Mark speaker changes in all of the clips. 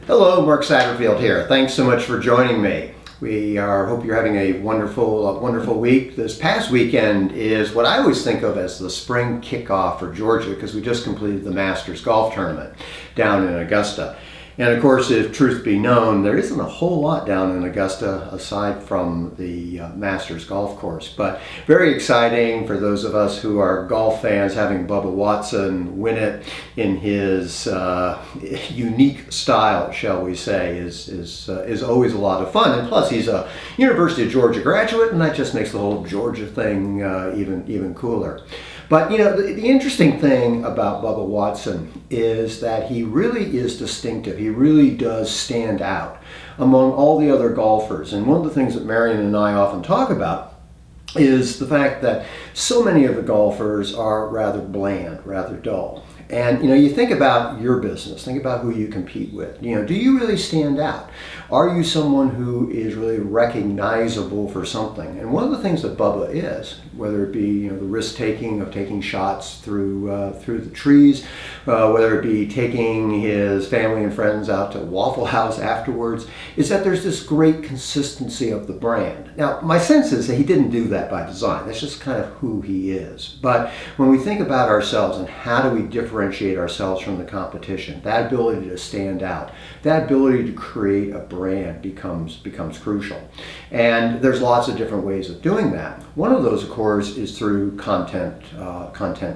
Speaker 1: Hello, Mark Satterfield here. Thanks so much for joining me. Hope you're having a wonderful week. This past weekend is what I always think of as the spring kickoff for Georgia, because we just completed the Masters golf tournament down in Augusta. And of course, if truth be known, there isn't a whole lot down in Augusta aside from the Masters golf course. But very exciting for those of us who are golf fans. Having Bubba Watson win it in his unique style, shall we say, is always a lot of fun. And plus, he's a University of Georgia graduate, and that just makes the whole Georgia thing even cooler. But you know, the interesting thing about Bubba Watson is that he really is distinctive. He really does stand out among all the other golfers. And one of the things that Marion and I often talk about is the fact that so many of the golfers are rather bland, rather dull. And you know, you think about your business, think about who you compete with. You know, do you really stand out? Are you someone who is really recognizable for something? And one of the things that Bubba is, whether it be the risk taking of taking shots through the trees, whether it be taking his family and friends out to Waffle House afterwards, is that there's this great consistency of the brand. Now, my sense is that he didn't do that by design. That's just kind of who he is. But when we think about ourselves and how do we differentiate ourselves from the competition, that ability to stand out, that ability to create a brand becomes crucial. And there's lots of different ways of doing that. One of those, of course, is through content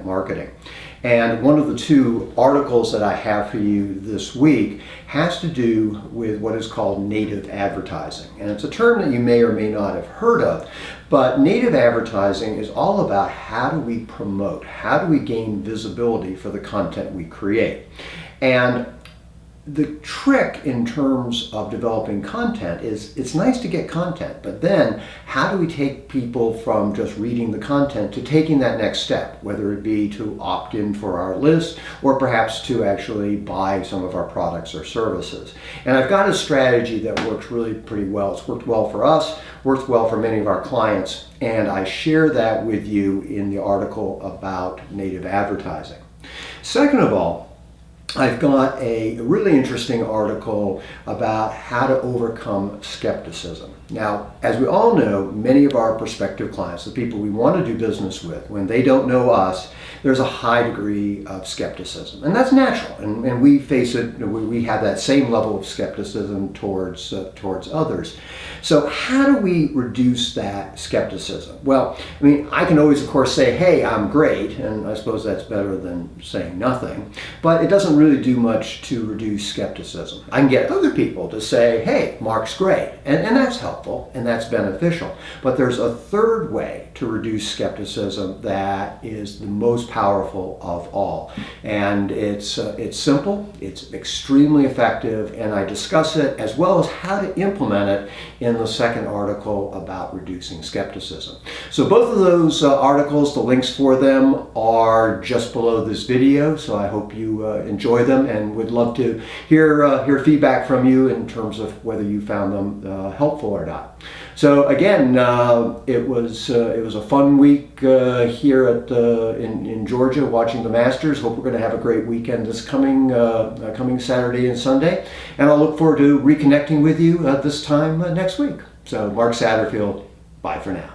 Speaker 1: marketing. And one of the two articles that I have for you this week has to do with what is called native advertising. And it's a term that you may or may not have heard of, but native advertising is all about how do we promote, how do we gain visibility for the content we create. And the trick in terms of developing content is it's nice to get content, but then how do we take people from just reading the content to taking that next step, whether it be to opt in for our list or perhaps to actually buy some of our products or services. And I've got a strategy that works really pretty well. It's worked well for us, works well for many of our clients, and I share that with you in the article about native advertising. Second of all, I've got a really interesting article about how to overcome skepticism. Now, as we all know, many of our prospective clients, the people we want to do business with, when they don't know us, there's a high degree of skepticism. And that's natural. And we face it, we have that same level of skepticism towards others. So how do we reduce that skepticism? Well, I mean, I can always, of course, say, hey, I'm great. And I suppose that's better than saying nothing. But it doesn't really do much to reduce skepticism. I can get other people to say, hey, Mark's great. And that's helpful and that's beneficial. But there's a third way to reduce skepticism that is the most powerful of all. And it's simple, it's extremely effective, and I discuss it as well as how to implement it in the second article about reducing skepticism. So both of those articles, the links for them are just below this video, so I hope you enjoy them and would love to hear feedback from you in terms of whether you found them helpful or not. So again, it was a fun week here in Georgia watching the Masters. Hope we're going to have a great weekend this coming Saturday and Sunday, and I'll look forward to reconnecting with you this time next week. So Mark Satterfield, bye for now.